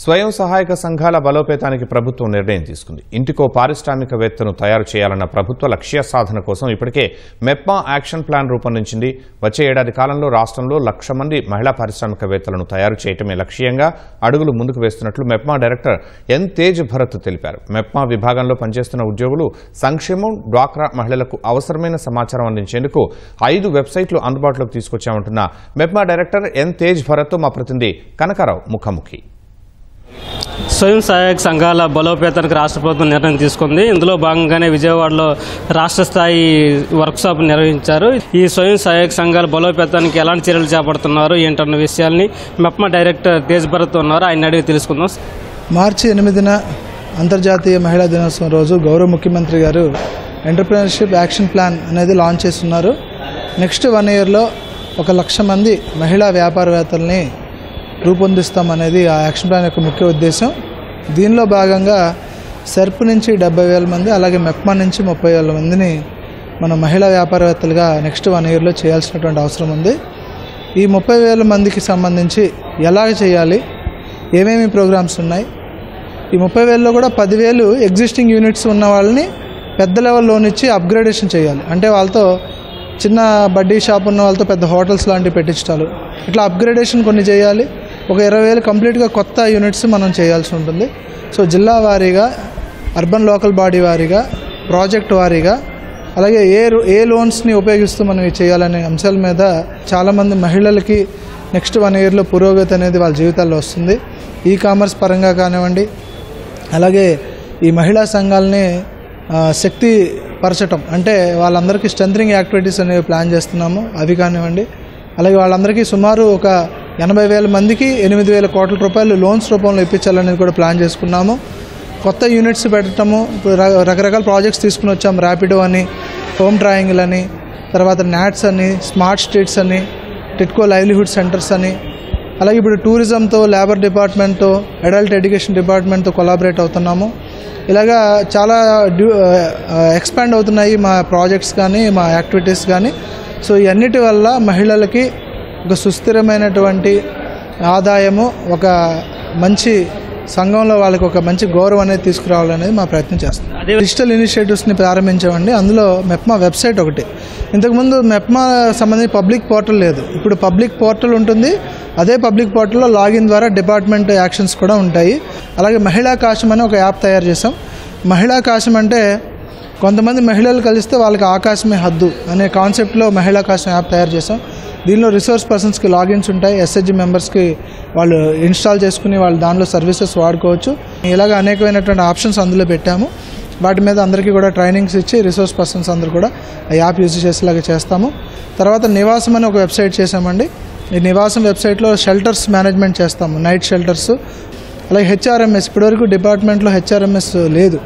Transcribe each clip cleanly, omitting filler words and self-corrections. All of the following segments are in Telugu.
స్వయం సహాయక సంఘాల బలోపేతానికి ప్రభుత్వం నిర్ణయం తీసుకుంది. ఇంటికో పారిశ్రామికవేత్తను తయారు చేయాలన్న ప్రభుత్వ లక్ష్య సాధన కోసం ఇప్పటికే మెప్మా యాక్షన్ ప్లాన్ రూపొందించింది. వచ్చే ఏడాది కాలంలో రాష్ట్రంలో 1,00,000 మంది మహిళా పారిశ్రామికవేత్తలను తయారు చేయటమే లక్ష్యంగా అడుగులు ముందుకు వేస్తున్నట్లు మెప్మా డైరెక్టర్ ఎన్ తేజ్ భరత్ తెలిపారు. మెప్మా విభాగంలో పనిచేస్తున్న ఉద్యోగులు సంక్షేమం, డ్వాక్రా మహిళలకు అవసరమైన సమాచారం అందించేందుకు 5 వెబ్సైట్లు అందుబాటులోకి తీసుకొచ్చామంటున్న మెప్మా డైరెక్టర్ ఎన్ తేజ్ భరత్ మా ప్రతినిధి కనకారావు ముఖాముఖి. స్వయం సహాయక సంఘాల బలోపేతానికి రాష్ట్ర ప్రభుత్వం నిర్ణయం తీసుకుంది. ఇందులో భాగంగానే విజయవాడలో రాష్ట్ర స్థాయి వర్క్షాప్ నిర్వహించారు. ఈ స్వయం సహాయక సంఘాల బలోపేతానికి ఎలాంటి చర్యలు చేపడుతున్నారు ఏంటన్న విషయాల్ని మెప్మా డైరెక్టర్ తేజ్ భరత్ ఉన్నారు, ఆయన అడిగి తెలుసుకుందాం. మార్చి 8న అంతర్జాతీయ మహిళా దినోత్సవం రోజు గౌరవ ముఖ్యమంత్రి గారు ఎంటర్‌ప్రెన్యూర్‌షిప్ యాక్షన్ ప్లాన్ అనేది లాంచ్ చేస్తున్నారు. నెక్స్ట్ 1 ఇయర్లో 1,00,000 మంది మహిళా వ్యాపారవేత్తల్ని రూపొందిస్తామనేది ఆ యాక్షన్ ప్లాన్ యొక్క ముఖ్య ఉద్దేశం. దీనిలో భాగంగా సెర్ప్ నుంచి 70,000 మంది, అలాగే మెప్మా నుంచి 30,000 మందిని మన మహిళా వ్యాపారవేత్తలుగా నెక్స్ట్ 1 ఇయర్లో చేయాల్సినటువంటి అవసరం ఉంది. ఈ 30,000 మందికి సంబంధించి ఎలాగ చేయాలి, ఏమేమి ప్రోగ్రామ్స్ ఉన్నాయి, ఈ 30,000లో కూడా 10,000 ఎగ్జిస్టింగ్ యూనిట్స్ ఉన్న వాళ్ళని పెద్ద లెవెల్ లోన్ ఇచ్చి అప్గ్రేడేషన్ చేయాలి. అంటే వాళ్ళతో చిన్న బడ్డీ షాప్ ఉన్న వాళ్ళతో పెద్ద హోటల్స్ లాంటివి పెట్టించాలి. ఇట్లా అప్గ్రేడేషన్ కొన్ని చేయాలి. ఒక 20,000 కంప్లీట్గా కొత్త యూనిట్స్ మనం చేయాల్సి ఉంటుంది. సో జిల్లా వారీగా, అర్బన్ లోకల్ బాడీ వారీగా, ప్రాజెక్ట్ వారీగా, అలాగే ఏ లోన్స్ని ఉపయోగిస్తూ మనం చేయాలనే అంశాల మీద చాలామంది మహిళలకి నెక్స్ట్ 1 ఇయర్లో పురోగతి అనేది వాళ్ళ జీవితాల్లో వస్తుంది. ఈ కామర్స్ పరంగా కానివ్వండి, అలాగే ఈ మహిళా సంఘాలని శక్తి పరచటం, అంటే వాళ్ళందరికీ స్ట్రెంథనింగ్ యాక్టివిటీస్ అనేవి ప్లాన్ చేస్తున్నాము, అవి కానివ్వండి. అలాగే వాళ్ళందరికీ సుమారు ఒక 80,000 మందికి 8,000 కోట్ల రూపాయలు లోన్స్ రూపంలో ఇప్పించాలనేది కూడా ప్లాన్ చేసుకున్నాము. కొత్త యూనిట్స్ పెట్టడము, ఇప్పుడు రకరకాల ప్రాజెక్ట్స్ తీసుకుని వచ్చాము. ర్యాపిడో అని, హోమ్ ట్రయాంగిల్ అని, తర్వాత నాట్స్ అని, స్మార్ట్ స్ట్రీట్స్ అని, టిట్కో లైవ్లీహుడ్ సెంటర్స్ అని, అలాగే ఇప్పుడు టూరిజంతో, లేబర్ డిపార్ట్మెంట్తో, అడల్ట్ ఎడ్యుకేషన్ డిపార్ట్మెంట్తో కొలాబరేట్ అవుతున్నాము. ఇలాగా చాలా ఎక్స్పాండ్ అవుతున్నాయి మా ప్రాజెక్ట్స్ కానీ, మా యాక్టివిటీస్ కానీ. సో ఈ అన్నిటి వల్ల మహిళలకి ఒక సుస్థిరమైనటువంటి ఆదాయము, ఒక మంచి సంఘంలో వాళ్ళకి ఒక మంచి గౌరవం అనేది తీసుకురావాలనేది మా ప్రయత్నం చేస్తాం. డిజిటల్ ఇనిషియేటివ్స్ని ప్రారంభించామండి. అందులో మెప్మా వెబ్సైట్ ఒకటి. ఇంతకుముందు మెప్మా సంబంధించి పబ్లిక్ పోర్టల్ లేదు. ఇప్పుడు పబ్లిక్ పోర్టల్ ఉంటుంది. అదే పబ్లిక్ పోర్టల్లో లాగిన్ ద్వారా డిపార్ట్మెంట్ యాక్షన్స్ కూడా ఉంటాయి. అలాగే మహిళా కాశం అని ఒక యాప్ తయారు చేసాం. మహిళా కాశం అంటే కొంతమంది మహిళలు కలిస్తే వాళ్ళకి ఆకాశమే హద్దు అనే కాన్సెప్ట్లో మహిళా కాశం యాప్ తయారు చేసాం. దీనిలో రిసోర్స్ పర్సన్స్కి లాగిన్స్ ఉంటాయి. ఎస్హెచ్జి మెంబర్స్కి వాళ్ళు ఇన్స్టాల్ చేసుకుని వాళ్ళు దానిలో సర్వీసెస్ వాడుకోవచ్చు. ఇలాగ అనేకమైనటువంటి ఆప్షన్స్ అందులో పెట్టాము. వాటి మీద అందరికీ కూడా ట్రైనింగ్స్ ఇచ్చి రిసోర్స్ పర్సన్స్ అందరూ కూడా ఆ యాప్ యూజ్ చేసేలాగా చేస్తాము. తర్వాత నివాసం అని ఒక వెబ్సైట్ చేసామండి. ఈ నివాసం వెబ్సైట్లో షెల్టర్స్ మేనేజ్మెంట్ చేస్తాము, నైట్ షెల్టర్స్. అలాగే హెచ్ఆర్ఎంఎస్, ఇప్పటివరకు డిపార్ట్మెంట్లో హెచ్ఆర్ఎంఎస్ లేదు.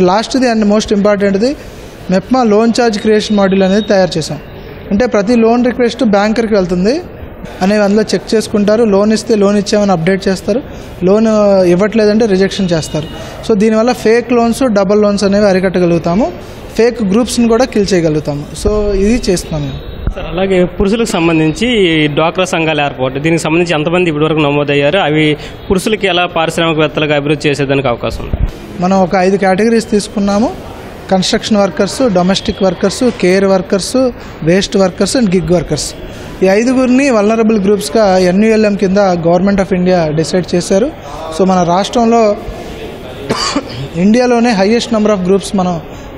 లాస్ట్ది అండ్ మోస్ట్ ఇంపార్టెంట్ది MEPMA loan charge creation module అనేది తయారు చేసాం. అంటే ప్రతి లోన్ రిక్వెస్ట్ బ్యాంకర్కి వెళ్తుంది అనేవి అందులో చెక్ చేసుకుంటారు. లోన్ ఇస్తే లోన్ ఇచ్చామని అప్డేట్ చేస్తారు, లోన్ ఇవ్వట్లేదంటే రిజెక్షన్ చేస్తారు. సో దీనివల్ల ఫేక్ లోన్స్, డబల్ లోన్స్ అనేవి అరికట్టగలుగుతాము. ఫేక్ గ్రూప్స్ని కూడా కిల్ చేయగలుగుతాము. సో ఇది చేస్తున్నాం మేము. అలాగే పురుషులకు సంబంధించి డ్వాక్రా సంఘాల ఏర్పాటు, దీనికి సంబంధించి ఎంతమంది ఇప్పటివరకు నమోదయ్యారు, అవి పురుషులకి ఎలా పారిశ్రామికవేత్తలుగా అభివృద్ధి చేసేదానికి అవకాశం ఉంది? మనం ఒక 5 కేటగిరీస్ తీసుకున్నాము. Construction workers, domestic workers, care workers, waste workers and gig workers. ఈ 5గురిని వల్నరబుల్ గ్రూప్స్గా NULM కింద గవర్నమెంట్ ఆఫ్ ఇండియా డిసైడ్ చేశారు. సో మన రాష్ట్రంలో ఇండియాలోనే హైయెస్ట్ నెంబర్ ఆఫ్ గ్రూప్స్ మనం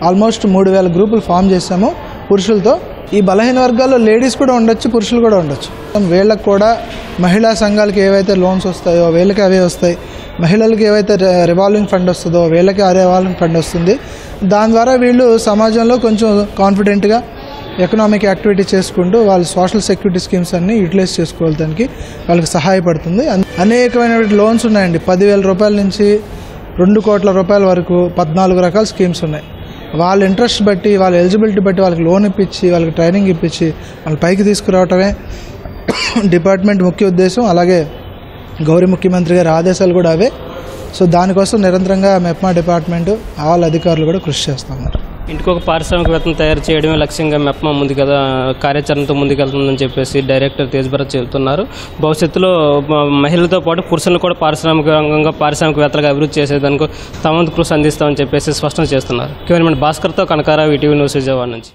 ఆల్మోస్ట్ 3,000 గ్రూపులు ఫామ్ చేశాము పురుషులతో. ఈ బలహీన వర్గాల్లో లేడీస్ కూడా ఉండొచ్చు, పురుషులు కూడా ఉండొచ్చు. వీళ్ళకి కూడా మహిళా సంఘాలకి ఏవైతే లోన్స్ వస్తాయో వీళ్ళకి అవే వస్తాయి. మహిళలకి ఏవైతే రివాల్వింగ్ ఫండ్ వస్తుందో వీళ్ళకి ఆ రివాల్వింగ్ ఫండ్ వస్తుంది. దాని ద్వారా వీళ్ళు సమాజంలో కొంచెం కాన్ఫిడెంట్గా ఎకనామిక్ యాక్టివిటీ చేసుకుంటూ వాళ్ళ సోషల్ సెక్యూరిటీ స్కీమ్స్ అన్నీ యూటిలైజ్ చేసుకోవడానికి వాళ్ళకి సహాయపడుతుంది. అనేకమైన లోన్స్ ఉన్నాయండి. 10,000 రూపాయల నుంచి 2 కోట్ల రూపాయల వరకు 14 రకాల స్కీమ్స్ ఉన్నాయి. వాళ్ళ ఇంట్రెస్ట్ బట్టి, వాళ్ళ ఎలిజిబిలిటీ బట్టి వాళ్ళకి లోన్ ఇప్పించి, వాళ్ళకి ట్రైనింగ్ ఇప్పించి వాళ్ళ పైకి తీసుకురావటమే డిపార్ట్మెంట్ ముఖ్య ఉద్దేశం. అలాగే గౌరవ ముఖ్యమంత్రి గారి ఆదేశాలు కూడా అవే. సో దానికోసం నిరంతరంగా మెప్మా డిపార్ట్మెంట్, ఆల్ అధికారులు కూడా కృషి చేస్తున్నారు. ఇంటికొక పారిశ్రామికవేత్తను తయారు చేయడమే లక్ష్యంగా మెప్మా కార్యాచరణతో ముందుకెళ్తుందని చెప్పేసి డైరెక్టర్ తేజ్ భరత్ చెబుతున్నారు. భవిష్యత్తులో మహిళలతో పాటు పురుషులను కూడా పారిశ్రామికవేత్తలుగా అభివృద్ధి చేసేదానికి తమ వంతు కృషి అందిస్తామని చెప్పేసి స్పష్టం చేస్తున్నారు. కెమెరామెన్ భాస్కర్తో కనకారావు, ఈటీవీ న్యూస్, విజయవాడ నుంచి.